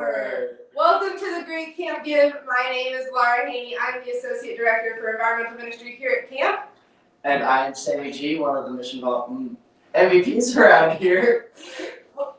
over. Welcome to the Great Camp Give. My name is Laura Haney. I'm the Associate Director for Environmental Ministry here at camp. And I'm Sammy G, one of the Mission MVPs around here.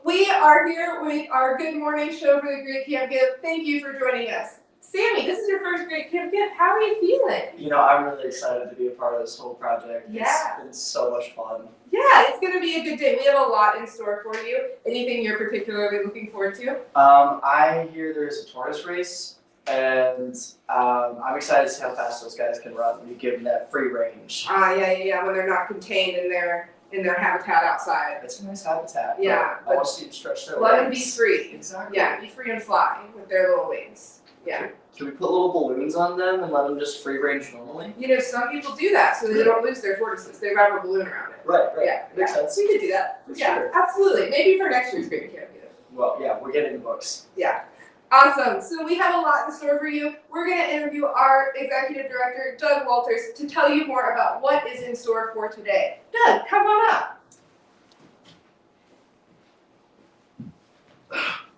We are here with our Good Morning show for the Great Camp Give. Thank you for joining us. Sammy, this is your first Great Camp Give. How are you feeling? You know, I'm really excited to be a part of this whole project. Yeah. It's been so much fun. Yeah, it's going to be a good day. We have a lot in store for you. Anything you're particularly looking forward to? I hear there's a tortoise race, and I'm excited to see how fast those guys can run when you give them that free range. Yeah, when they're not contained in their habitat outside. It's a nice habitat. Yeah. I want to see them stretch their Let legs. them be free. Exactly. Yeah, be free and fly with their little wings. Yeah. Can we put little balloons on them and let them just free range normally? You know, some people do that so they don't lose their tortoises. They wrap a balloon around it. Right. Yeah, Makes sense. We could do that. For Yeah, sure. absolutely. Maybe for next year's Great Camp Give. Well, yeah, we're getting the books. Yeah. Awesome. So we have a lot in store for you. We're going to interview our Executive Director, Doug Walters, to tell you more about what is in store for today. Doug, come on up.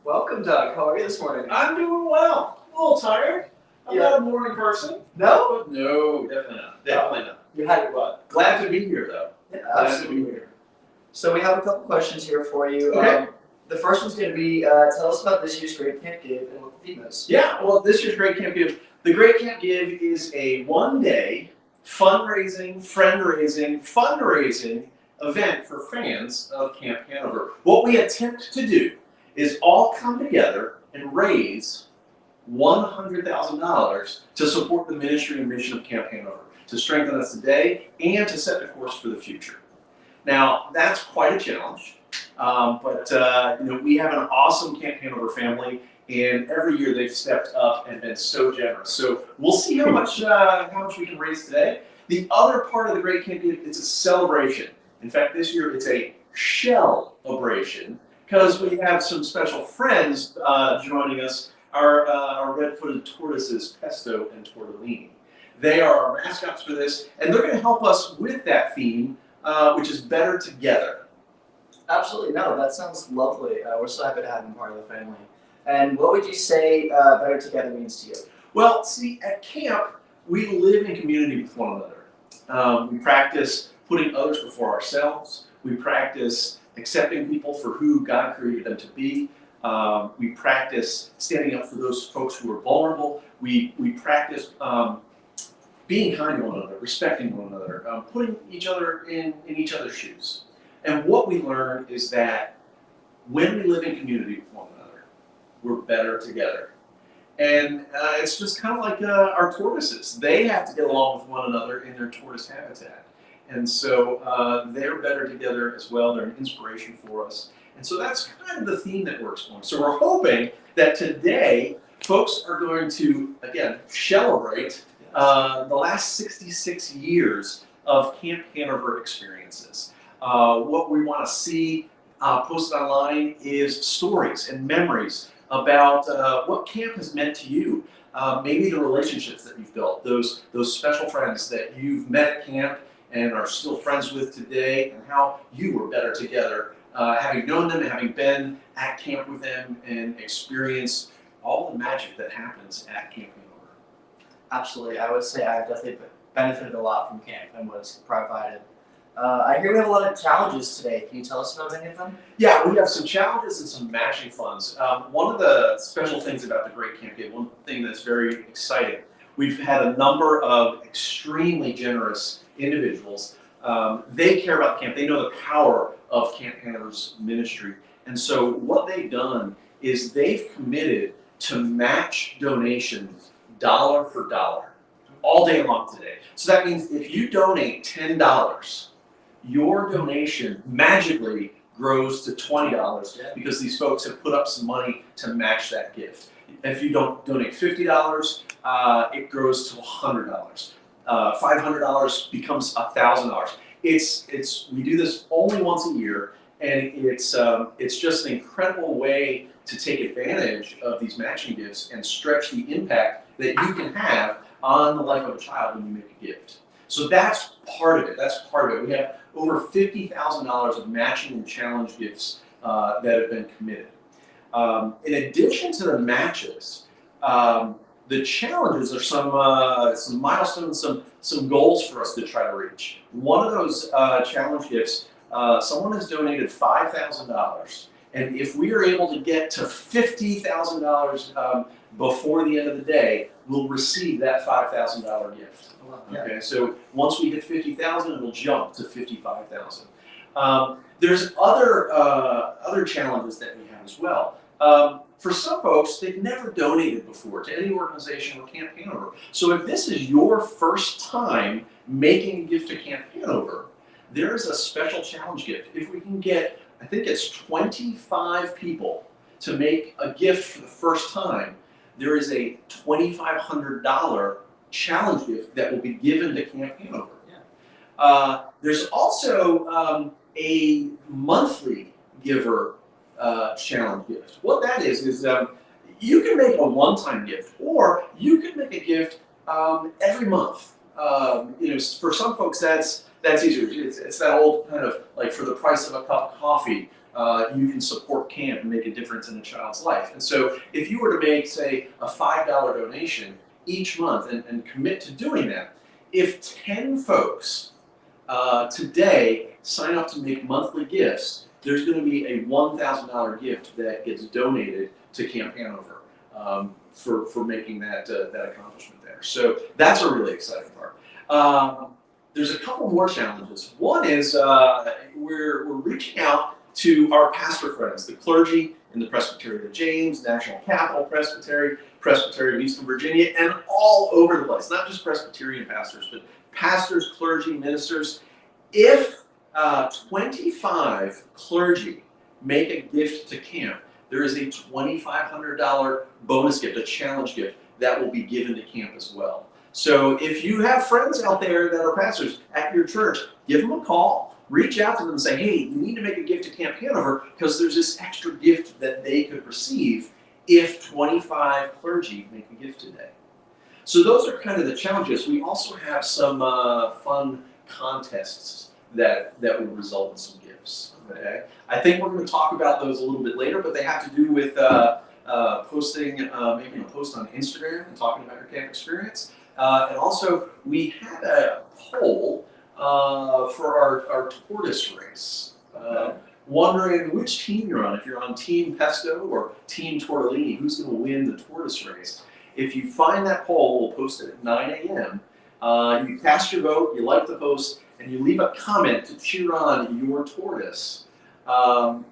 Welcome, Doug. How are you this morning? I'm doing well. A little tired. I'm not a morning person. No? No, definitely not. Definitely not. You had your butt. Glad to be here, though. Yeah, Glad to absolutely. be here. So we have a couple questions here for you. Okay. The first one's going to be, tell us about this year's Great Camp Give and what the theme is. Yeah, well, this year's Great Camp Give. The Great Camp Give is a one-day fundraising, friend-raising, fundraising event for fans of Camp Hanover. What we attempt to do is all come together and raise $100,000 to support the ministry and mission of Camp Hanover, to strengthen us today and to set the course for the future. Now, that's quite a challenge, but we have an awesome Camp Hanover family, and every year they've stepped up and been so generous. So we'll see how much we can raise today. The other part of the Great Camp Give, it's a celebration. In fact, this year it's a shell-abration, because we have some special friends joining us, our red-footed tortoises, Pesto and Tortellini. They are our mascots for this, and they're going to help us with that theme, which is Better Together. Absolutely. No, that sounds lovely. We're so happy to have them part of the family. And what would you say Better Together means to you? Well, see, at camp, we live in community with one another. We practice putting others before ourselves. We practice accepting people for who God created them to be. We practice standing up for those folks who are vulnerable. We practice being kind to one another, respecting one another, putting each other in each other's shoes. And what we learn is that when we live in community with one another, we're better together. And it's just kind of like our tortoises. They have to get along with one another in their tortoise habitat. And so they're better together as well. They're an inspiration for us. And so that's kind of the theme that we're exploring. So we're hoping that today, folks are going to, again, celebrate the last 66 years of Camp Hanover experiences. What we want to see posted online is stories and memories about what camp has meant to you. Maybe the relationships that you've built, those special friends that you've met at camp and are still friends with today, and how you were better together, having known them, having been at camp with them, and experienced all the magic that happens at Camp Hanover. Absolutely. I would say I've definitely benefited a lot from camp and what's provided. I hear we have a lot of challenges today. Can you tell us about any of them? Yeah, we have some challenges and some matching funds. One of the special things about the Great Camp Give, one thing that's very exciting, we've had a number of extremely generous individuals. They care about camp. They know the power of Camp Hanover's ministry. And so what they've done is they've committed to match donations dollar for dollar all day long today. So that means if you donate $10, your donation magically grows to $20 because these folks have put up some money to match that gift. If you don't donate $50, it grows to $100. $500 becomes $1,000. We do this only once a year, and it's just an incredible way to take advantage of these matching gifts and stretch the impact that you can have on the life of a child when you make a gift. So that's part of it. We have over $50,000 of matching and challenge gifts that have been committed. In addition to the matches, the challenges are some milestones, some goals for us to try to reach. One of those challenge gifts, someone has donated $5,000, and if we are able to get to $50,000 before the end of the day, we'll receive that $5,000 gift. Okay, so once we hit 50,000, it'll jump to 55,000. There's other challenges that we have as well. For some folks, they've never donated before to any organization or Camp Hanover. So if this is your first time making a gift to Camp Hanover, there is a special challenge gift. If we can get, I think it's 25 people to make a gift for the first time, there is a $2,500 challenge gift that will be given to Camp Hanover. There's also a monthly giver challenge gift. What that is you can make a one-time gift, or you can make a gift every month. For some folks that's easier. It's that old kind of like, for the price of a cup of coffee, you can support camp and make a difference in a child's life. And so if you were to make, say, a $5 donation each month and commit to doing that, if 10 folks today sign up to make monthly gifts, there's going to be a $1,000 gift that gets donated to Camp Hanover for making that accomplishment there. So that's a really exciting part. There's a couple more challenges. One is we're reaching out to our pastor friends, the clergy in the Presbytery of James, National Capital Presbytery, Presbytery of Eastern Virginia, and all over the place. Not just Presbyterian pastors, but pastors, clergy, ministers. If 25 clergy make a gift to camp, there is a $2,500 bonus gift, a challenge gift, that will be given to camp as well. So if you have friends out there that are pastors at your church, give them a call, reach out to them and say, hey, you need to make a gift to Camp Hanover because there's this extra gift that they could receive if 25 clergy make a gift today. So those are kind of the challenges. We also have some fun contests that will result in some gifts. Okay, I think we're going to talk about those a little bit later, but they have to do with making a post on Instagram and talking about your camp experience. And also, we had a poll for our tortoise race. Wondering which team you're on. If you're on Team Pesto or Team Tortellini, who's going to win the tortoise race? If you find that poll, we'll post it at 9 a.m. You cast your vote, you like the post, and you leave a comment to cheer on your tortoise.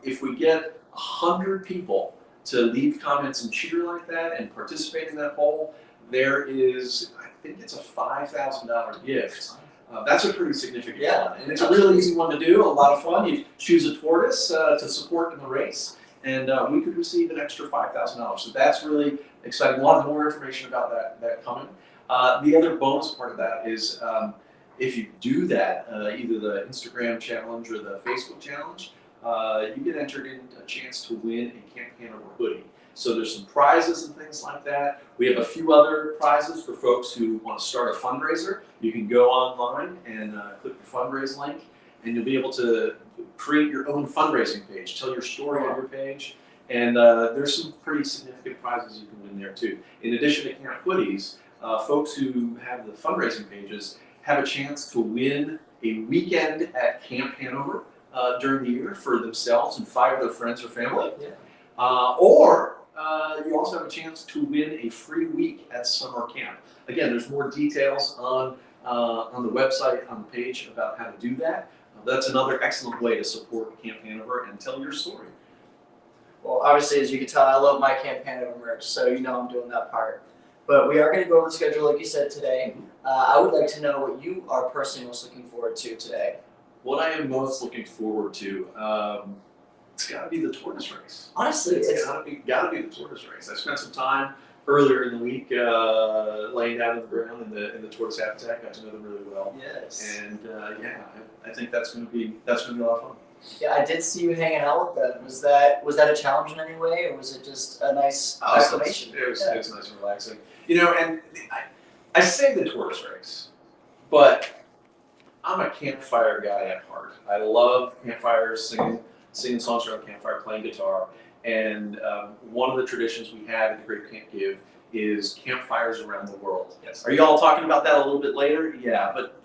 If we get 100 people to leave comments and cheer like that and participate in that poll, there is, I think it's a $5,000 gift. That's a pretty significant one, and it's a really easy one to do, a lot of fun. You choose a tortoise to support in the race, and we could receive an extra $5,000. So that's really exciting. A lot more information about that coming. The other bonus part of that is if you do that, either the Instagram challenge or the Facebook challenge, you get entered in a chance to win a Camp Hanover hoodie. So there's some prizes and things like that. We have a few other prizes for folks who want to start a fundraiser. You can go online and click the fundraise link, and you'll be able to create your own fundraising page, tell your story on your page, and there's some pretty significant prizes you can win there too. In addition to camp hoodies, folks who have the fundraising pages have a chance to win a weekend at Camp Hanover during the year for themselves and 5 of their friends or family. Or you also have a chance to win a free week at summer camp. Again, there's more details on the website, on the page about how to do that. That's another excellent way to support Camp Hanover and tell your story. Well, obviously, as you can tell, I love my Camp Hanover merch, so you know I'm doing that part. But we are going to go over the schedule like you said today. I would like to know what you are personally most looking forward to today. What I am most looking forward to, it's got to be the tortoise race. Honestly, It's got to be the tortoise race. I spent some time earlier in the week laying down on the ground in the tortoise habitat. Got to know them really well. Yes. And I think that's going to be a lot of fun. Yeah, I did see you hanging out with them. Was that a challenge in any way, or was it just a nice acclimation? It was nice and relaxing. You know, and I say the tortoise race, but I'm a campfire guy at heart. I love campfires, singing songs around the campfire, playing guitar, And one of the traditions we have at the Great Camp Give is campfires around the world. Yes. Are you all talking about that a little bit later? Yeah, but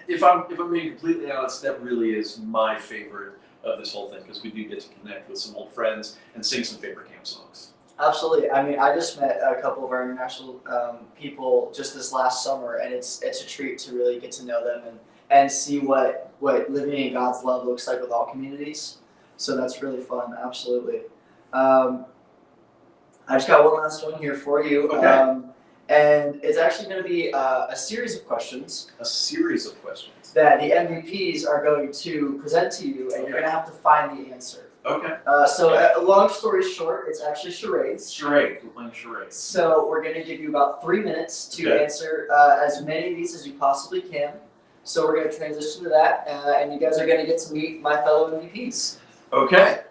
if I'm being completely honest, that really is my favorite of this whole thing, because we do get to connect with some old friends and sing some favorite camp songs. Absolutely. I mean, I just met a couple of our international people just this last summer, and it's a treat to really get to know them and see what living in God's love looks like with all communities. So that's really fun. Absolutely. I just got one last one here for you. Okay. And it's actually going to be a series of questions A series of questions. that the MVPs are going to present to you, and you're going to have to find the answer. Okay. Long story short, it's actually charades. Charades. We're playing charades. So we're going to give you about 3 minutes to Okay. answer as many of these as you possibly can. So we're going to transition to that, and you guys are going to get to meet my fellow MVPs. Okay.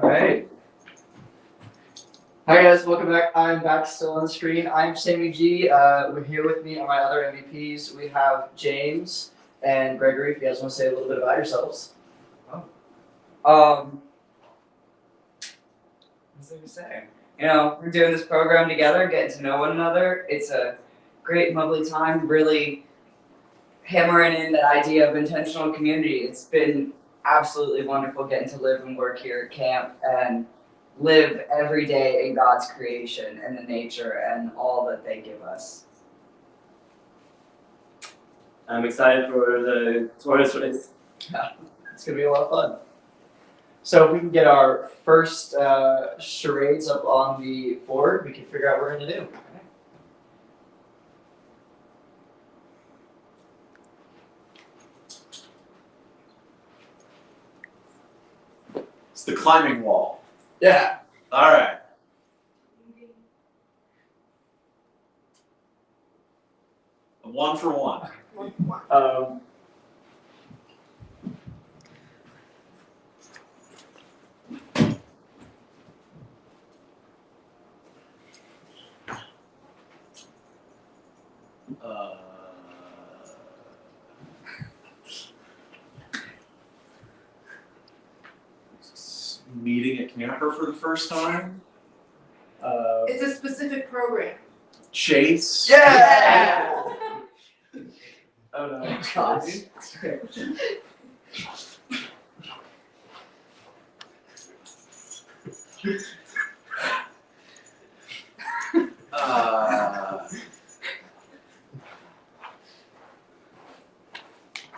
All right. Hi guys, welcome back. I'm back still on the screen. I'm Sammy G. We're here with me are my other MVPs. We have James and Gregory. If you guys want to say a little bit about yourselves. What's there to say? You know, we're doing this program together, getting to know one another. It's a great and lovely time, really hammering in that idea of intentional community. It's been absolutely wonderful getting to live and work here at camp and live every day in God's creation and the nature and all that they give us. I'm excited for the Taurus race. It's going to be a lot of fun. So if we can get our first charades up on the board, we can figure out what we're going to do. It's the climbing wall. Yeah. All right. A 1 for 1. Meeting a camper for the first time. It's a specific program. Chase. Yeah! Oh no. Gosh.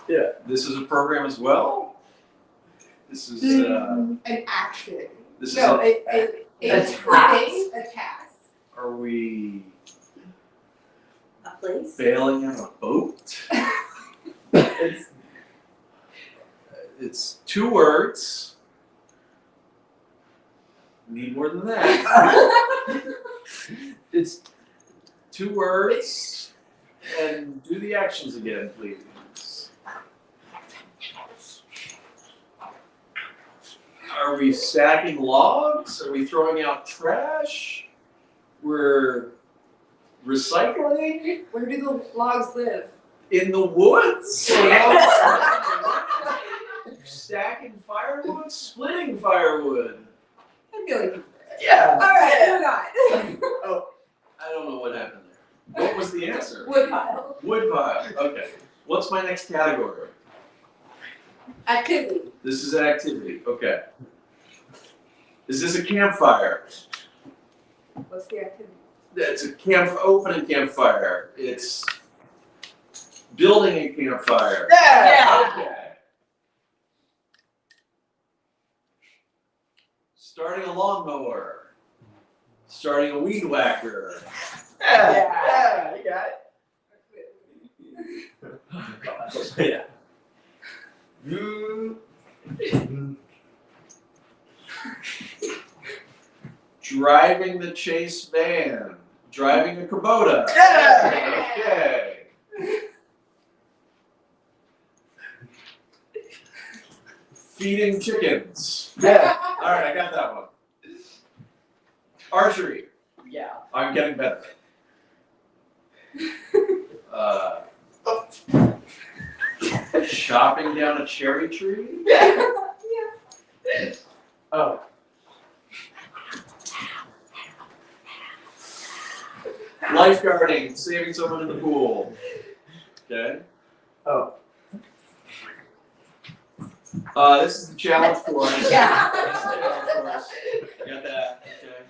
Yeah. This is a program as well. This is An action. this is No, a, a thing, a task. are we A place? bailing out a boat? It's 2 words. Need more than that. It's 2 words. And do the actions again, please. Are we stacking logs? Are we throwing out trash? We're recycling Where do the logs live? in the woods? Stacking firewood, splitting firewood. I feel like. Yeah. All right, moving on. I don't know what happened there. What was the answer? Woodpile. Woodpile. Okay. What's my next category? Activity. This is an activity. Okay. Is this a campfire? What's the activity? It's a opening campfire. It's building a campfire. Yeah. Okay. Starting a lawnmower. Starting a weed whacker. Yeah. You got it. Yeah. Driving the Chase van. Driving a Kubota. Yeah. Okay. Feeding chickens. Yeah. All right, I got that one. Archery. Yeah. I'm getting better. Chopping down a cherry tree? Oh. Lifeguarding, saving someone in the pool. Okay. Oh. This is the challenge course. Yeah. This is the challenge course. Got that, okay.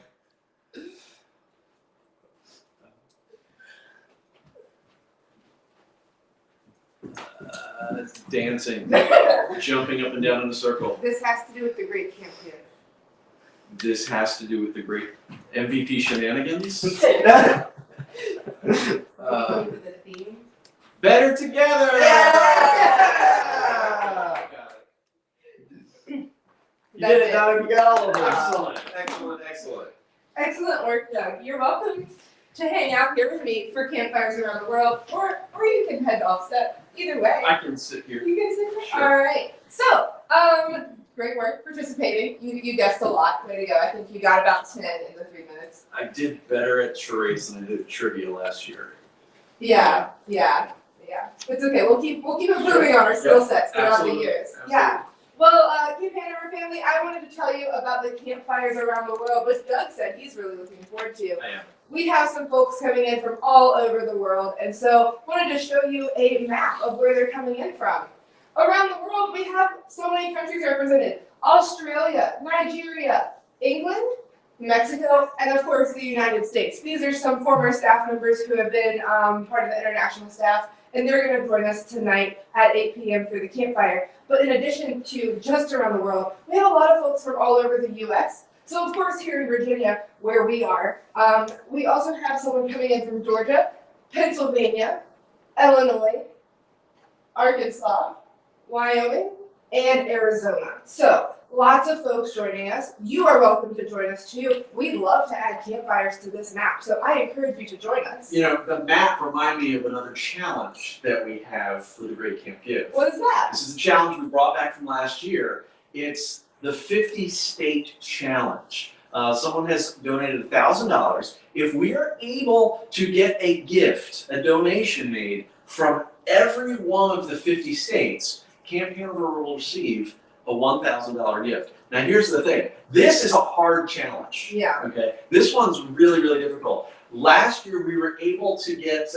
It's dancing, jumping up and down in a circle. This has to do with the Great Camp Give. This has to do with the great MVP shenanigans. The theme. Better together! Yeah! Got You did it, Doug. You got all of it. them. Excellent, excellent, excellent. Excellent work, Doug. You're welcome to hang out here with me for campfires around the world, or you can head to Offset. Either way. I can sit here. You can sit there? Sure. All right. So, great work participating. You guessed a lot. Way to go. I think you got about 10 in the 3 minutes. I did better at charades than I did at trivia last year. Yeah. It's okay. We'll keep improving on our skill sets throughout Absolutely. the years. Absolutely. Yeah. Well, Camp Hanover family, I wanted to tell you about the campfires around the world, which Doug said he's really looking forward to. I am. We have some folks coming in from all over the world, and so wanted to show you a map of where they're coming in from. Around the world, we have so many countries represented: Australia, Nigeria, England, Mexico, and of course the United States. These are some former staff members who have been part of the international staff, and they're going to join us tonight at 8 p.m. for the campfire. But in addition to just around the world, we have a lot of folks from all over the U.S. So of course here in Virginia, where we are, we also have someone coming in from Georgia, Pennsylvania, Illinois, Arkansas, Wyoming, and Arizona. So lots of folks joining us. You are welcome to join us too. We'd love to add campfires to this map, so I encourage you to join us. You know, the map reminded me of another challenge that we have for the Great Camp Give. What is that? This is a challenge we brought back from last year. It's the 50 State Challenge. Someone has donated $1,000. If we are able to get a gift, a donation made from every one of the 50 states, Camp Hanover will receive a $1,000 gift. Now here's the thing. This is a hard challenge. Yeah. Okay, this one's really, really difficult. Last year we were able to get,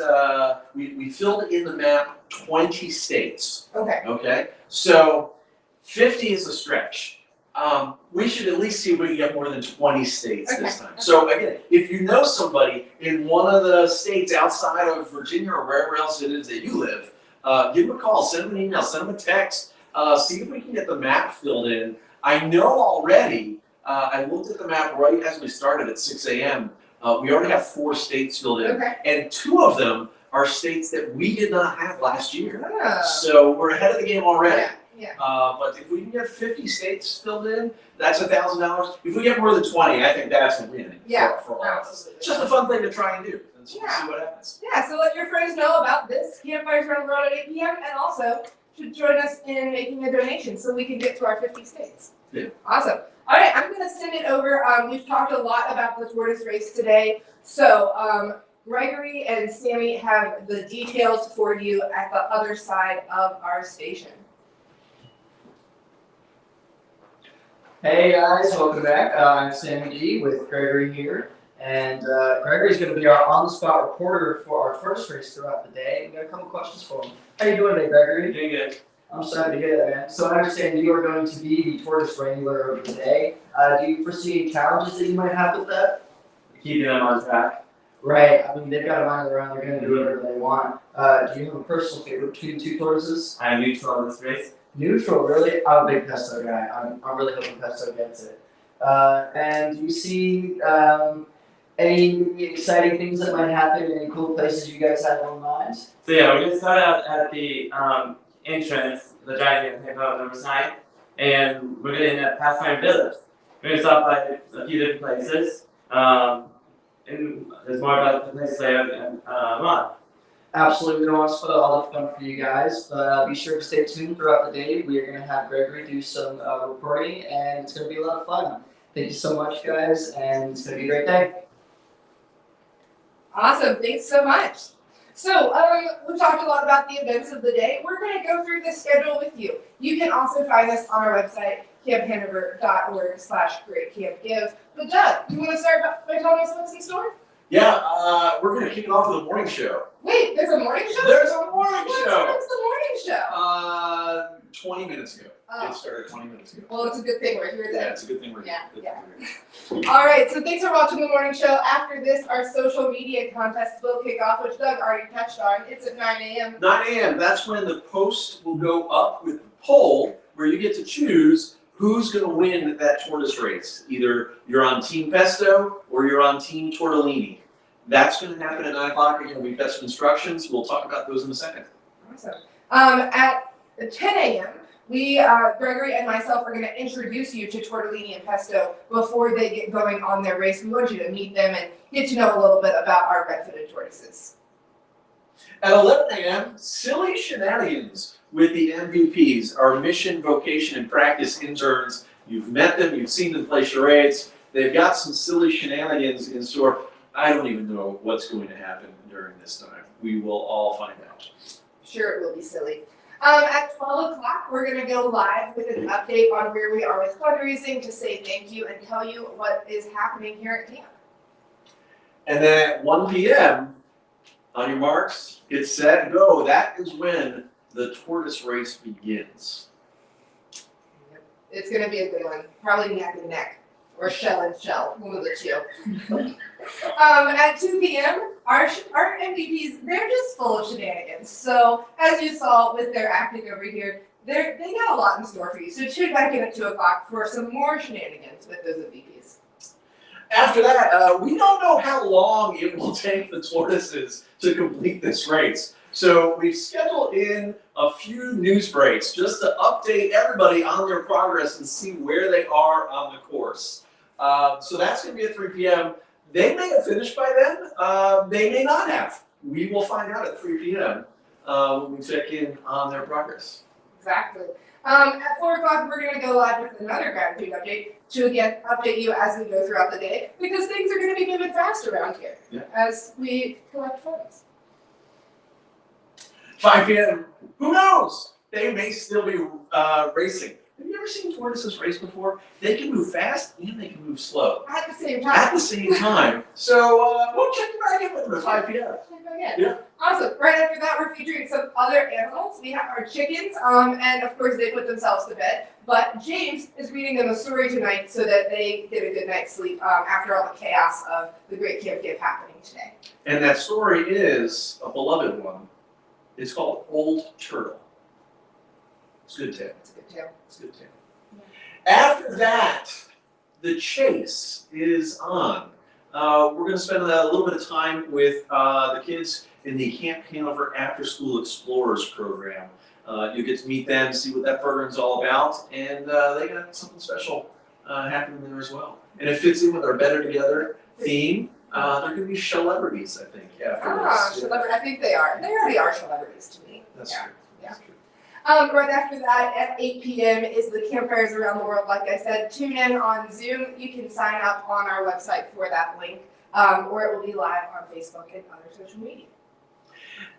we filled in the map 20 states. Okay. Okay, so 50 is a stretch. We should at least see if we can get more than 20 states this time. So again, if you know somebody in one of the states outside of Virginia or wherever else it is that you live, give them a call, send them an email, send them a text, see if we can get the map filled in. I know already, I looked at the map right as we started at 6 a.m. We already have 4 states filled in, Okay. and 2 of them are states that we did not have last year. Ah. So we're ahead of the game already. Yeah. But if we can get 50 states filled in, that's $1,000. If we get more than 20, I think that's a win Yeah, for all of us. absolutely. It's just a fun thing to try and do. And so we'll Yeah. see what happens. Yeah, so let your friends know about this Campfires Around the World at 8 p.m. and also to join us in making a donation so we can get to our 50 states. Yeah. Awesome. All right, I'm going to send it over. We've talked a lot about the tortoise race today. So Gregory and Sammy have the details for you at the other side of our station. Hey guys, welcome back. I'm Sammy G with Gregory here. And Gregory's going to be our on-the-spot reporter for our tortoise race throughout the day. We got a couple questions for him. How you doing today, Gregory? Doing good. I'm excited to hear that, man. So I understand you are going to be the tortoise wrangler of the day. Do you foresee any challenges that you might have with that? Keeping them on track. Right. I mean, they've got a mind around. They're going to do whatever they want. Do you have a personal favorite between the 2 tortoises? I'm neutral on this race. Neutral, really? I'm a big Pesto guy. I'm really hoping Pesto gets it. And do you see any exciting things that might happen? Any cool places you guys have in mind? So yeah, we're gonna start out at the entrance, the giant campfire number 9, and we're gonna end at Pathfinder Village. We're gonna stop by a few different places. And there's more about the places later and on. Absolutely, we don't want to spoil all the fun for you guys, but be sure to stay tuned throughout the day. We are going to have Gregory do some reporting, and it's going to be a lot of fun. Thank you so much, guys, and it's going to be a great day. Awesome. Thanks so much. So, we've talked a lot about the events of the day. We're going to go through this schedule with you. You can also find this on our website, camphanover.org/greatcampgive. But Doug, you want to start by telling us what's in store? Yeah, we're gonna kick it off with a morning show. Wait, there's a morning show? There's a morning What's show. the morning show? 20 minutes ago. Oh. It started 20 minutes ago. Well, it's a good thing we're here Yeah, then. it's a good thing we're here. Yeah, Good yeah. thing we're here. All right, so thanks for watching the morning show. After this, our social media contest will kick off, which Doug already touched on. It's at 9 a.m. 9 a.m. That's when the post will go up with the poll where you get to choose who's going to win that tortoise race. Either you're on Team Pesto or you're on Team Tortellini. That's going to happen at 9 o'clock. Again, we've got some instructions. We'll talk about those in a second. Awesome. At 10 a.m., we, Gregory and myself, are going to introduce you to Tortellini and Pesto before they get going on their race. We want you to meet them and get to know a little bit about our red-footed tortoises. At 11 a.m., silly shenanigans with the MVPs, our mission, vocation, and practice interns. You've met them. You've seen them play charades. They've got some silly shenanigans in store. I don't even know what's going to happen during this time. We will all find out. Sure, it will be silly. At 12 o'clock, we're going to go live with an update on where we are with fundraising to say thank you and tell you what is happening here at camp. And then at 1 p.m., on your marks, get set, go. That is when the tortoise race begins. It's going to be a good one. Probably neck and neck. Or shell and shell, one of the two. At 2 p.m., our MVPs, they're just full of shenanigans. So, as you saw with their acting over here, they got a lot in store for you. So tune back in at 2 o'clock for some more shenanigans with those MVPs. After that, we don't know how long it will take the tortoises to complete this race. So we've scheduled in a few news breaks just to update everybody on their progress and see where they are on the course. So that's going to be at 3 p.m. They may have finished by then. They may not have. We will find out at 3 p.m. When we check in on their progress. Exactly. At 4 o'clock, we're going to go live with another gratitude update to again update you as we go throughout the day because things are going to be moving fast around here as we collect funds. 5 p.m. Who knows? They may still be racing. Have you ever seen tortoises race before? They can move fast and they can move slow At the same time. at the same time. So we'll check back in with them at 5 p.m. Yeah. Awesome. Right after that, we're featuring some other animals. We have our chickens, and of course they put themselves to bed. But James is reading them a story tonight so that they get a good night's sleep after all the chaos of the Great Camp Give happening today. And that story is a beloved one. It's called Old Turtle. It's a good tale. It's a good tale. It's a good tale. After that, the chase is on. We're going to spend a little bit of time with the kids in the Camp Hanover After School Explorers program. You get to meet them, see what that program's all about, and they got something special happening there as well. And it fits in with our Better Together theme. They're going to be celebrities, I think, afterwards. I think they are. They already are celebrities to me. That's Yeah. true. That's true. Right after that, at 8 p.m. is the campfires around the world. Like I said, tune in on Zoom. You can sign up on our website for that link, or it will be live on Facebook and other social media.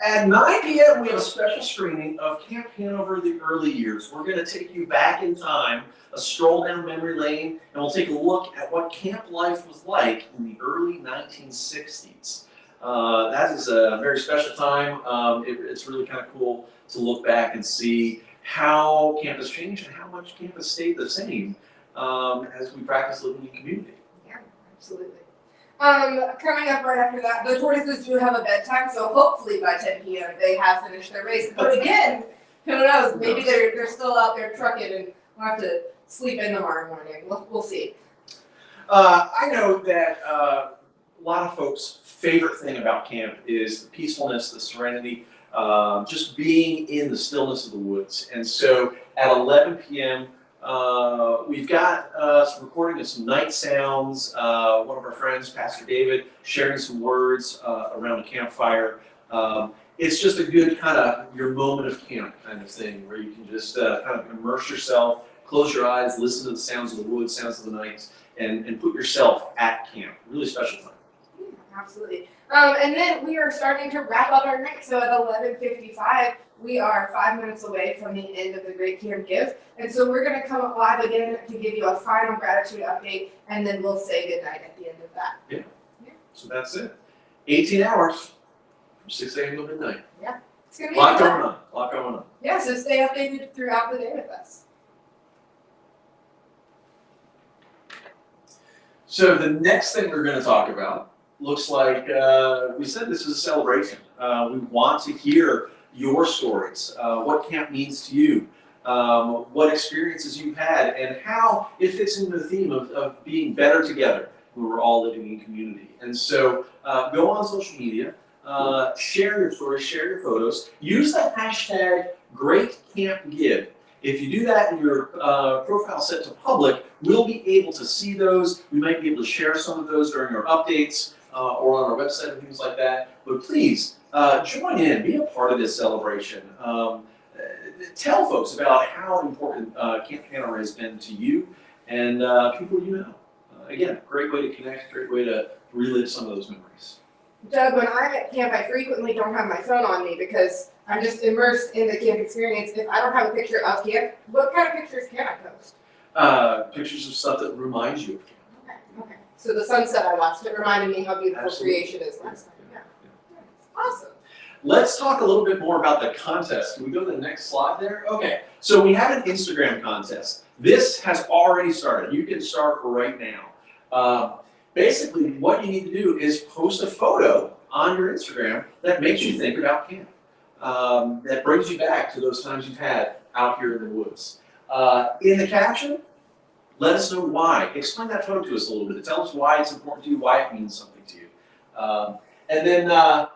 At 9 p.m., we have a special screening of Camp Hanover, the early years. We're going to take you back in time, a stroll down memory lane, and we'll take a look at what camp life was like in the early 1960s. That is a very special time. It's really kind of cool to look back and see how camp has changed and how much camp has stayed the same as we practice living in community. Yeah, absolutely. Coming up right after that, the tortoises do have a bedtime, so hopefully by 10 p.m. they have finished their race. But again, who knows? Maybe they're still out there trucking and we'll have to sleep in tomorrow morning. We'll see. I know that a lot of folks' favorite thing about camp is the peacefulness, the serenity, just being in the stillness of the woods. And so at 11 p.m., we've got some recording of some night sounds. One of our friends, Pastor David, sharing some words around a campfire. It's just a good kind of your moment of camp kind of thing where you can just kind of immerse yourself, close your eyes, listen to the sounds of the woods, sounds of the night, and put yourself at camp. Really special time. Yeah, Absolutely. And then we are starting to wrap up our night. So at 11:55, we are 5 minutes away from the end of the Great Camp Give. And so we're going to come up live again to give you a final gratitude update, and then we'll say goodnight at the end of that. So that's it. 18 hours from 6 a.m. to midnight. It's going to A be lot a good going time. on. A lot going on. Yeah, so stay updated throughout the day with us. So the next thing we're going to talk about looks like we said this is a celebration. We want to hear your stories, what camp means to you, what experiences you've had, and how it fits into the theme of being better together when we're all living in community. And so go on social media, share your stories, share your photos, use the hashtag #GreatCampGive. If you do that and your profile set to public, we'll be able to see those. We might be able to share some of those during our updates or on our website and things like that. But please join in, be a part of this celebration. Tell folks about how important Camp Hanover has been to you and people you know. Again, great way to connect, great way to relive some of those memories. Doug, when I'm at camp, I frequently don't have my phone on me because I'm just immersed in the camp experience. If I don't have a picture of camp, what kind of pictures can I post? Pictures of stuff that reminds you of camp. Okay. So the sunset I watched, it reminded me how beautiful Absolutely. creation is last night. Yeah. Awesome. Let's talk a little bit more about the contest. Can we go to the next slide there? Okay, so we have an Instagram contest. This has already started. You can start right now. Basically, what you need to do is post a photo on your Instagram that makes you think about camp. That brings you back to those times you've had out here in the woods. In the caption, let us know why. Explain that photo to us a little bit. Tell us why it's important to you, why it means something to you. And then to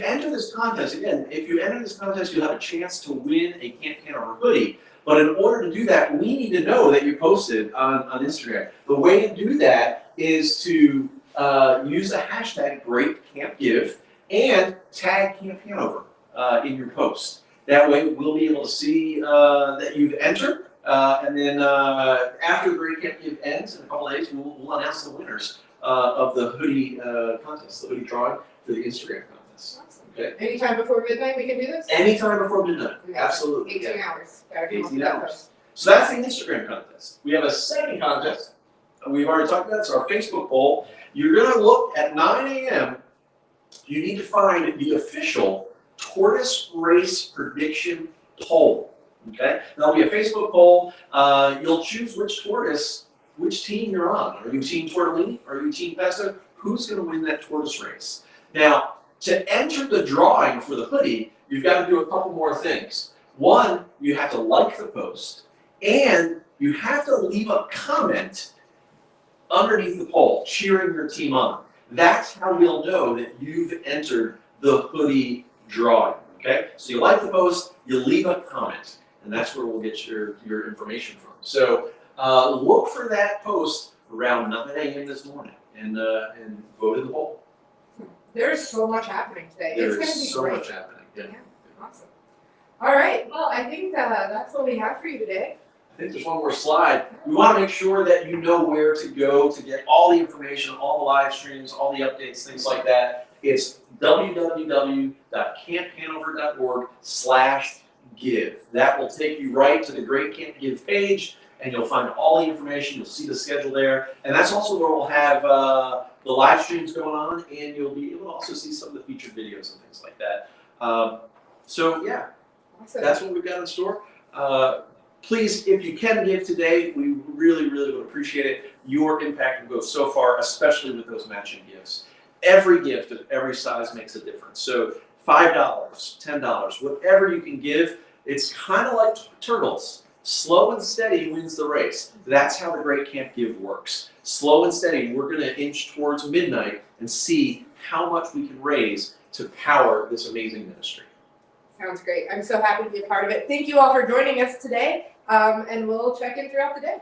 enter this contest, again, if you enter this contest, you'll have a chance to win a Camp Hanover hoodie. But in order to do that, we need to know that you posted on Instagram. The way to do that is to use the hashtag #GreatCampGive and tag Camp Hanover in your post. That way, we'll be able to see that you've entered. And then after the Great Camp Give ends in a couple of days, we'll announce the winners of the hoodie contest, the hoodie drawing for the Instagram contest. Okay. Anytime before midnight we can do this? Anytime before midnight. Absolutely. 18 Yeah. hours. Gotta come up 18 with that hours. post. So that's the Instagram contest. We have a second contest. We've already talked about it. It's our Facebook poll. You're going to look at 9 a.m. You need to find the official tortoise race prediction poll. Okay? There'll be a Facebook poll. You'll choose which tortoise, which team you're on. Are you Team Tortellini? Are you Team Pesto? Who's going to win that tortoise race? Now, to enter the drawing for the hoodie, you've got to do a couple more things. One, you have to like the post, and you have to leave a comment underneath the poll, cheering your team on. That's how we'll know that you've entered the hoodie drawing. Okay? So you like the post, you leave a comment, and that's where we'll get your information from. So look for that post around 9 a.m. this morning and vote in the poll. There's so much happening today. There It's going to is be so great. much happening. Yeah. Awesome. All right. Well, I think that's what we have for you today. I think there's one more slide. We want to make sure that you know where to go to get all the information, all the live streams, all the updates, things like that. It's www.camphanover.org/give. That will take you right to the Great Camp Give page, and you'll find all the information. You'll see the schedule there. And that's also where we'll have the live streams going on, and you'll be able to also see some of the featured videos and things like that. So yeah, Awesome. that's what we've got in store. Please, if you can give today, we really, really would appreciate it. Your impact will go so far, especially with those matching gifts. Every gift of every size makes a difference. So $5, $10, whatever you can give, it's kind of like turtles. Slow and steady wins the race. That's how the Great Camp Give works. Slow and steady, we're going to inch towards midnight and see how much we can raise to power this amazing ministry. Sounds great. I'm so happy to be a part of it. Thank you all for joining us today, and we'll check in throughout the day.